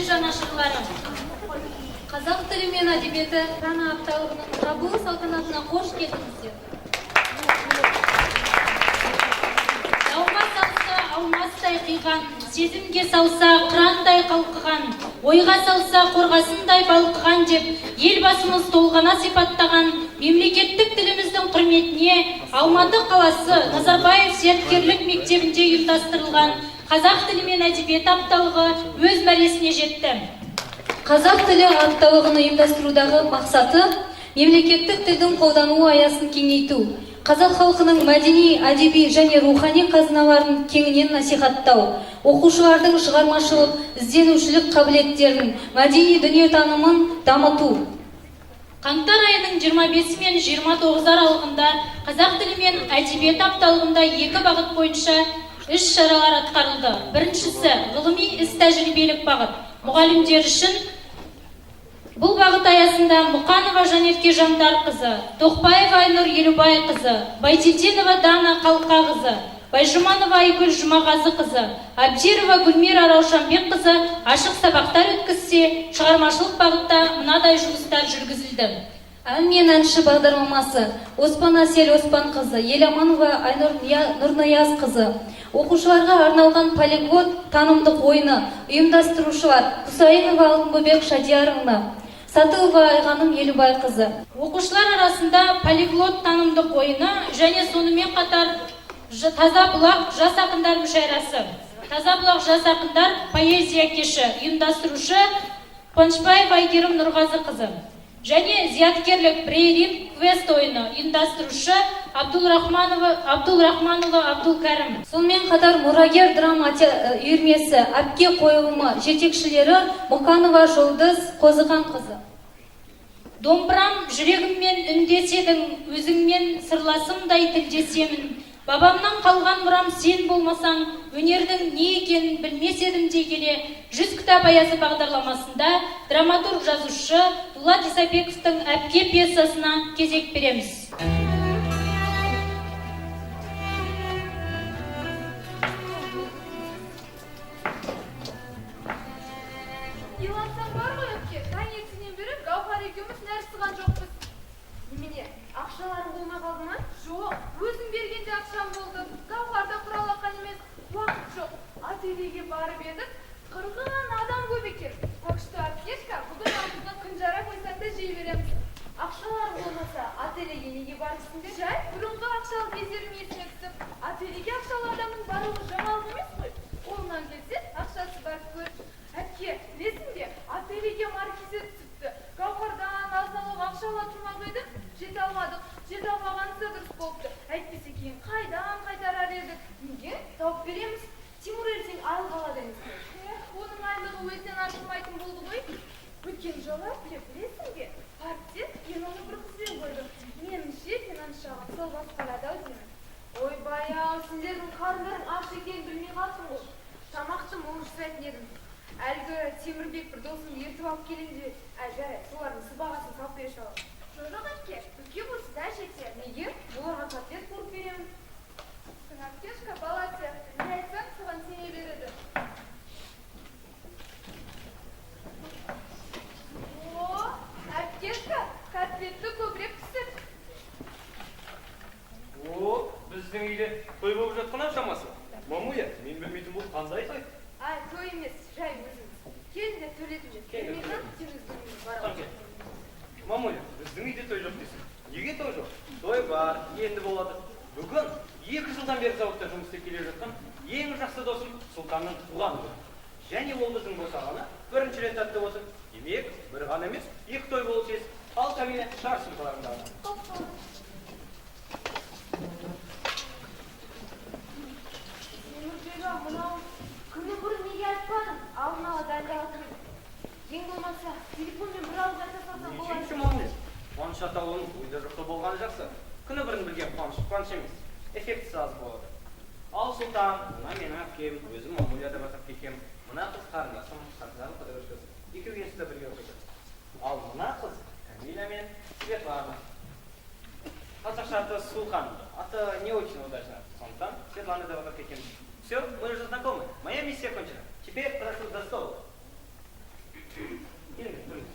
жанашырларым, қазақ тілі мен әдебиеті жаңа апталығының жабылу салтанатына қош келдіңіздер. Дауға салса алмастай қиған, сезімге салса қырандай қалқыған, ойға салса қорғасындай балқыған деп елбасымыз толғана сипаттаған мемлекеттік тіліміздің құрметіне Алматы қаласы Назарбаев зияткерлік мектебінде ұйымдастырылған қазақ тілі мен әдебиет апталығы өз мәресіне жетті. Қазақ тілі апталығын ұйымдастырудағы мақсаты мемлекеттік тілдің қолдануы аясын кеңейту, қазақ халқының мәдени, әдеби және рухани қазыналарын кеңінен насихаттау, оқушылардың шығармашылық, ізденушілік қабілеттерін, мәдени дүниетанымын дамыту. Қаңтар айының 25 мен 29 аралығында қазақ тілі мен әдебиет апталығында 2 бағыт бойынша іс-шаралар атқарылды. Біріншісі ғылыми іс-тәжірибелік бағыт. Мұғалімдер үшін бұл бағыт аясында Мұқанова Жанерке Жандарқызы, Тоқбаева Айнұр Елубайқызы, Байдетенова Дана Қалқағызы, Байжұманова Айгүл Жұмағазықызы, Абдирова Гүлмира Раушанбекқызы ашық сабақтар өткізсе, шығармашылық бағытта мынадай жұмыстар жүргізілді. Ән мен әнші бағдарламасы Оспан Асел Оспанқызы, Еламанова Айнұр Нұрниязқызы, оқушыларға арналған полиглот танымдық ойыны, ұйымдастырушылар Құсайынова Алтынбек Шадияровна, Сатылова Айғаным Елубайқызы. Оқушылар арасында полиглот танымдық ойыны және сонымен қатар Таза бұлақ жас ақындар мүшәйрасы. Таза бұлақ жас ақындар поэзия кеші, ұйымдастырушы Қуанышбаев Айгерім Нұрғазықызы. Және зияткерлік Брейрин квест ойыны, ұйымдастырушы Абдулрахманұлы Абдулкәрім. Сонымен қатар мұрагер драма үйірмесі әпке қойылымы жетекшілері Мұқанова Жолдыз Қозықанқызы. Домбырам жүрегіммен үндеседің, өзіңмен сырласымдай тілдесемін. Бабамнан қалған мұрам сен болмасаң, өнердің не екенін білмес едім дей келе, 100 кітап аясы бағдарламасында драматург жазушы Дулат Исабековтың әпке пьесасына кезек береміз. Илансаң бар ғой әпке, таңертеңнен бері Гаухар екеуміз нәр сыған жоқпыз. Немене, ақшаларың болмай қалды ма? Жоқ, өзің бергенде ақшам болды. Гаухарда құралақан емес, уақыт жоқ. Ательеге барып едік, 40 адам көп екен. Так что, әпкешка, бүгін алдыңа күнжара қойсаңда жей береміз. Ақшаларың болмаса, ательеге неге барыпсың деп? Жай, бұрынғы ақшалы кездерім есіме түсіп, ательеге ақшалы адамның барлығы жаңалық емес қой. Қолынан келсе, ақшасы барып көріп. Әпке, білесің бе, ательеге маркизе түсіпті. Гаухардан азын-аулақ ақша ала тұрмақ едік, жете алмадық. Жете алмағанысы дұрыс болыпты. Әйтпесе кейін қайдан қайтарар едік? Неге? Тауып береміз. Тимур ертең айлық алады емес. Оның айлығы өзінен артылмайтын болды ғой. Өткен жолы білесің бе? Партия мен оны бір қызбен қойдым. Меніңше финанс-жағын сол басқарады-ау деймін. Ойбай-ау, сендердің қарындарың аш екенін білмей қалдың ғой. Тамақты молыш жасайтын едім. Әлгі Темірбек бір досым ертіп алып келемде, жарай, солардың сыбағасын салып бере шалып. Жоқ әпке, үлкен болса да жетер. Неге? Оларға котлет қуырып беремін. Әпкешка бала сияқты, не айтсаң соған сене береді. О, әпкешка, котлетті көбірек пісір. О, біздің үйде той болып жатқан шамасы. Мамуя, мен білмейтін бұл қандай той? Ай, той емес, жай өзіміз. Келді төлетіміз. Келмейсің, сеніз бөліміз бар. Мамуля, біздің үйде той жоқ дейсің. Неге той жоқ? Той бар, енді болады. Бүгін 2 жылдан бері зауытта жұмыс істеп келе жатқан ең жақсы досым Сұлтанның туған күні. Және ол біздің босағаны бірінші рет аттап отыр. Демек, бір ғана емес, 2 той болу тиіс. Ал Камила шар сылталарындағы. Мынау күні бұрын неге айтпадым? Алдын ала дайындалатын едім. Ең болмаса, телефонмен бір ауыз айта салсам болады. Нешінші мамуля? Қуаныш атауының ойда жоқта болғаны жақсы. Күні бұрын білген қуаныш емес. Эффектісі аз болады. Ал Сұлтан, мына менің әпкем, өзім мамуляда батып кеткем. Мына қыз қарындасым, қартызарын қыдырышыз. Екеуі енсізді бірге оқиды. Ал мына қыз Камила мен Светлана. Қазақша аты Сулхан. Аты не очень удачно. Сондықтан Светланада батып кеткем. Все, мы уже знакомы. Моя миссия кончена. Теперь прошу за стол. Келіңіз, тұрыңыз.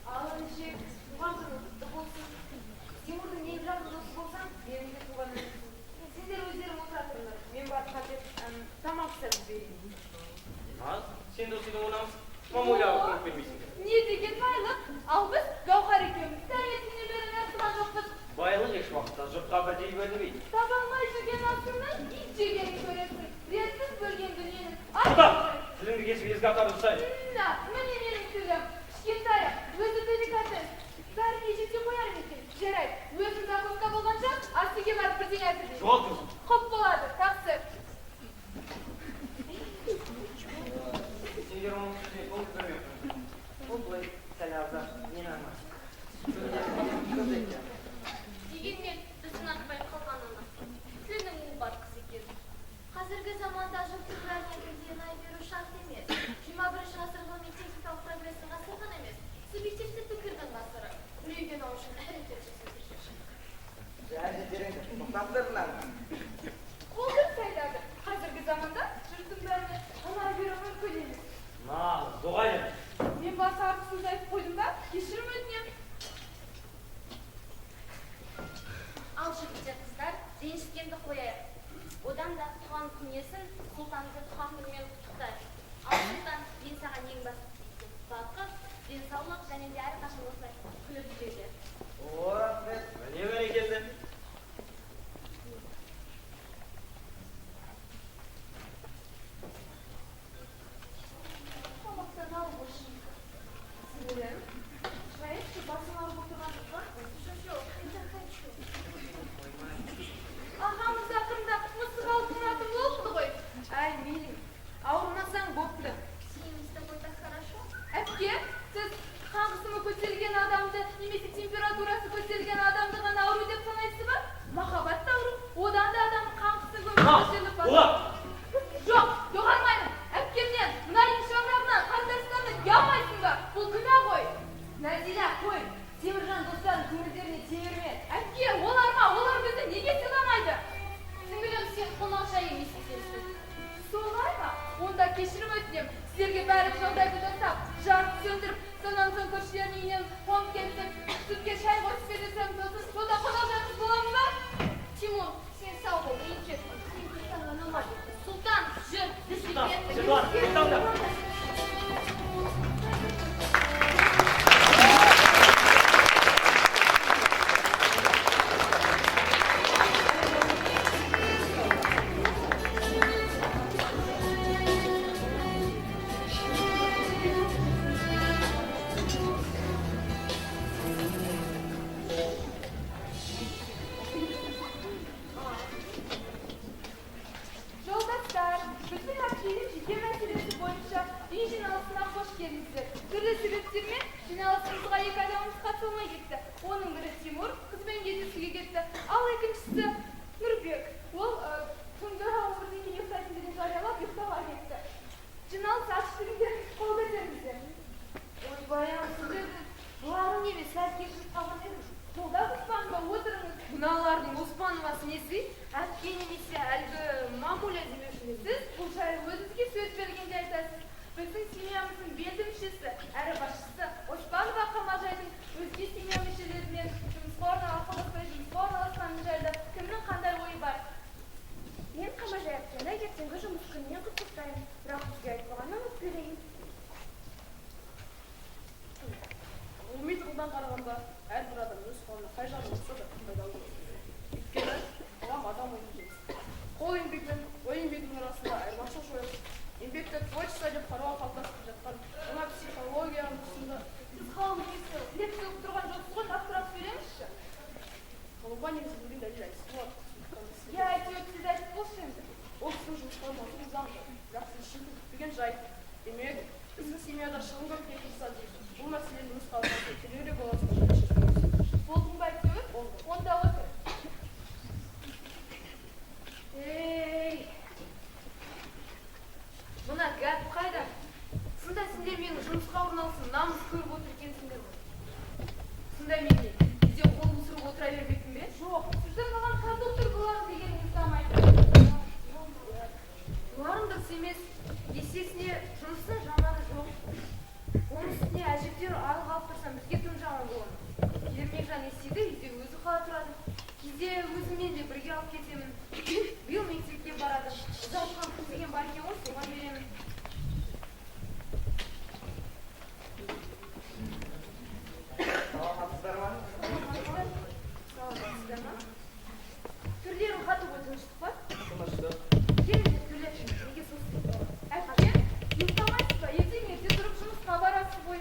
Ал Іншек, туған күні құтты болсын. Тимурдың ең жақын досы болсаң, менің де туған інімсің. Сендер өздерің отыратыңдар. Мен барып қатеп тамақ пісіріп берейін. Наз, сен де осыдан оламыз. Мамуляға көмек бермейсің. Не деген байлық? Ал біз Гаухар екеуміз таңертеңнен бері нәрсіған жоқпыз. Байлық еш уақытта жұртқа бірдей бөлінбейді. Таба алмай жүрген асыңнан ит жегенін көресің. Ретсіз бөлген дүниенің. Құда! Тіліңді кесіп езгі атар ұстай. Міне менің тілім. Кішкентайы, өзі деликатес. Бәріне жете қояр екен. Жарайды, өзің закуска болғанша астыге барып бірдеңе әзірлейін. Жол тұрсын. Құп болады, тақсыр. Сендер оның сөзіне көңіл бөлмей. Ол былай сәл аздап мені армайды. Дегенмен біздің атпай қалғанына тілінің уы бар қыз екен. Қазіргі заманда жұрттың бәріне бірдей лай беру шарт емес. 21 ғасыр ғылыми-техникалық прогрестің ғасыры ғана емес, субъективті пікірдің ғасыры. Үрейден аушын әрекет жасау. Жәдедеріңді тоқтаттырынан. Қолдыр сайлады. Қазіргі заманда жұрттың бәріне лай беру мүмкін емес. Доғайын. Мен басы артықсыз айтып қойдым ба? Кешірім өтінемін. Ал жігіттер қыздар, ренжіскенді қояйық. Одан да туған күнесін сұлтанды туған күнімен құттықтайық. Ал сұлтан, мен саған ең басты тілейтін бақыт, денсаулық және де әрқашан осылай күліп жүреді. О, рахмет. Міне бәрекелді. Тамақтан алып olsun. Сіңілім, шайықшы басың ауырып отырған жоқ па? Жоқ, я хочу. Ағамыз ақырында мысық алып қонатын болыпты ғой. Әй, мейлің, ауырмасаң бопты. С с тобой так хорошо. Әпке, сіз қан қысымы көтерілген адамды, немесе температурасы көтерілген адамды ғана ауру деп санайсыз ба? Махаббат ауру, одан да адам қан қысымы көтеріліп Доға! Жоқ, доғармаймын. Әпкемнен, мынайың шаңырағынан қандастарды ұялмайсың ба? Бұл күнә ғой. Нәзила, қой. Теміржан достарын көңілдеріне темірме. Әпке, олар ма? Олар бізді неге сыйламайды? Сіңілім, сен қонақжай емес екенсің. Солай ма? Онда кешірім өтінем. Сіздерге бәрі жағдайды жасап, жарық сөндіріп, сонан соң көршілердің үйінен қонып келсек, сүтке шай қосып берсем, сосын сода қонақжайымыз боламыз ба? Тимур, сен сау бол, мен кетпін. Сен құттанған алмайды. Сұлтан, жүр, біз Сұлтан, кетті. Светлана, тоқтаңдар. Жолдастар, біздің әпкелік жеке мәселесі бойынша үй жиналысына қош келдіңіздер. Түрлі себептермен жиналысымызға екі адамымыз қатысылмай кетті. Оның бірі Тимур, қызбен кездесуге кетті. Ал екіншісі Нұрбек. Ол түнгі өмірден кейін ұйықтайтын деген жариялап ұйықтауға кетті. Жиналыс ашықтығыңдар қол көтеріңіздер. Ой, баян, сіздердің бұларың емес, сәл кешіріп қалған едім. Жолда Оспанова отырыңыз. Мыналардың Оспановасы несі? Әпке немесе әлгі мамуля демеуші сіз бұл жайлы өзіңізге сөз бергенде айтасыз. Біздің семьямыздың белді мүшесі, әрі басшысы Оспанова Қамажайдың өзге семья мүшелерімен жұмысқа орналаспай жұмысқа орналасқаны жайлы кімнің қандай ойы бар? Мен Қамажай әпкені ертеңгі жұмыс күнінен құттықтаймын, бірақ бізге айтпағаннан ұмытып берейін. Ғылыми тұрғыдан қарағанда, әрбір адам өз қолына қай жағын болса да пайдалы болады. Өйткені ғылым адам ойын жемісі. Қол еңбек пен ой еңбегінің арасында айырмашылық жойылып, еңбекті творчество деп қарауға қалыптасып жатқан мына психология тұсында Сіз ғалым кесі лекция оқып тұрған жоқсыз ғой, нақтырақ сөйлеңізші. ғылымға негізделген дәлел айтысы болады. Я әйтеуір сіз айтып болшы енді. Ол кісінің жұмысқа орналасуы заңды, бірақ сіз үшін күтпеген жайт. Демек, сіздің семьяда шығын көпке тұрса дейсіз. Бұл мәселені өз қалыпқа келуге болады. Болдың ба әйтеуір? Онда отыр. Ей, мына гәп қайда? Сында сендер менің жұмысқа орналасып намыс көріп отыр екенсіңдер ғой. Сында мен не? Бізде қол қусырып отыра бермекпін бе? Жоқ, сіздің маған кондуктор боларың дегеніңізді ұнамайды. Бұларың дұрыс емес. Есесіне жұмыстың жаманы жоқ бірге алып кетемін. Биыл мектепке барады. Ұзатқан қыз деген бар екен ғой, соған беремін. Саламатсыздар ма? Саламатсыздар ма? Түрлерін қатып өтінішті па? Тыныштық. Келіңдер, түрлер. Неге состық? Әпке, ұйықтамайсыз ба? Ертең ерте тұрып жұмысқа барасыз ғой.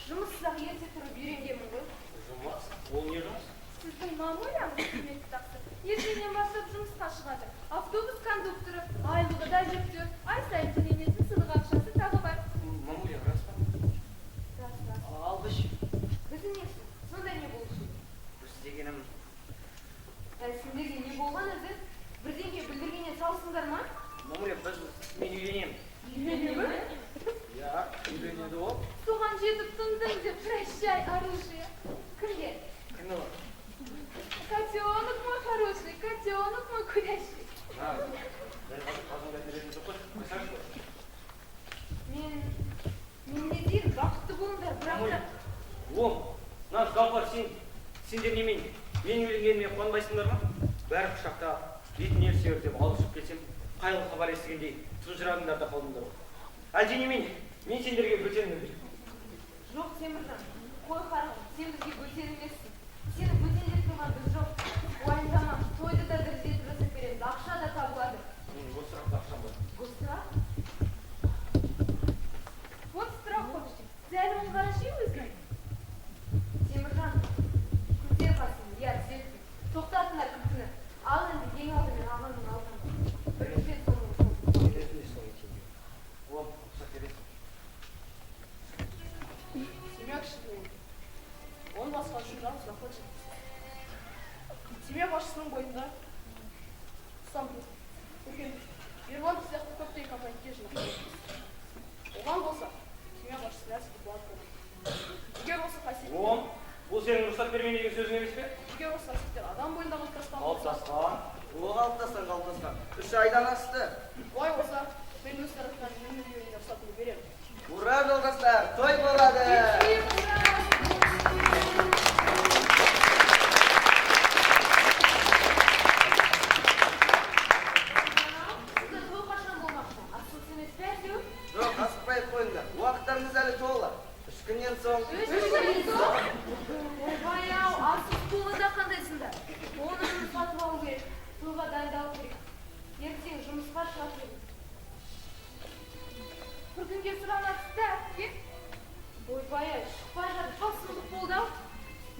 Жұмыссыз-ақ ерте тұрып үйренгенмін ғой. Жұмыс? Ол не жұмыс? Сіздің мамуляныз қызметі тақсы. Ертеңнен бастап жұмысқа шығады. Автобус кондукторы, айлығы да жүктü. Ай сайын төленетін сыдық ақшасы тағы бар. Мамуля, рас па? Рас. Ал біз Біздің несі? Сонда не болушы? біз дегенім Сендерге не болған өзі? Бірдеңе білдіргеннен салсыңдар ма? Мамуля, мен үйленемін. Үйленемі? Я, үйленеді ол. Соған жетіп тындың деп прощай, оружие. Кімге? Кімі бар? Котенок мой хороший, котенок мой курящий. Дәл қазір беретін жоқ қой. Қойсаңшы ғой. Мен не дейін, бақытты болыңдар, бірақ та... Нан Гафар, сендер немен? Мен үйленгеніме қуанбайсыңдар ма? Бәрі құшақта, бетіне сүйретіп алып шығып кетсем, қайғы хабар естігендей тұнжырағыңдар да қалдыңдар ғой. Әлде немен? Мен сендерге бөтенмін бе? Жоқ, Теміржан, қой қарғым, сен бізге бөтен емессің. Сені бөтендеп тұрған біз жоқ. Уайымдама, тойды да дірдетіп жасап береміз, ақша да табылады. Бұл сұрақты ақшам бар. Гострах? Вот страх хочешь. Сәлі оң қарашы өзің. Теміржан, көтер басын, я түзеттім. Тоқтатыңдар күлкіні. Ал енді ең алдымен ағаның алдын. Біріншіден соның Ол, құсақ бересің. демекші он басқа үшін жан сұраққа жеткізді. Семья басшысының бойында ұстамды. Үлкен Ерлан сияқты көптеген компонентке жинақталды. Оған болса, семья басшысы нәрсеге болады болды. Егер осы қасиеттер... Бұл сенің рұқсат бермей деген сөзің емес пе? Егер осы қасиеттер адам бойында қалыптасқан Қалыптасқан. Ол қалыптасқан. 3 айдан асты. Олай болса, мен өз тарапынан менің үйіне рұқсатымды беремін. Ура, жолдастар, той болады! Жоқ, асықпай қойыңдар. Уақыттарыңыз әлі толы. 3 күннен соң... Ойбай-ау, асық толы да қандайсыңдар? Оны сатып алу керек, тойға дайындалу керек. Ертең жұмысқа шығып едім. Бір күнге сұранатсыз да, әпке? Ойбай-ай, шықпай жатып басымдық болды-ау.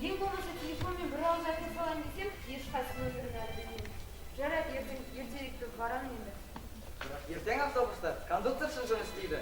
Ең болмаса телефонмен бір ауыз айта салайын десем, ешқайсы нөмірін әлі білмеймін. Жарайды, ертеректі барамын енді. Ертең автобуста кондукторшы жұмыс істейді.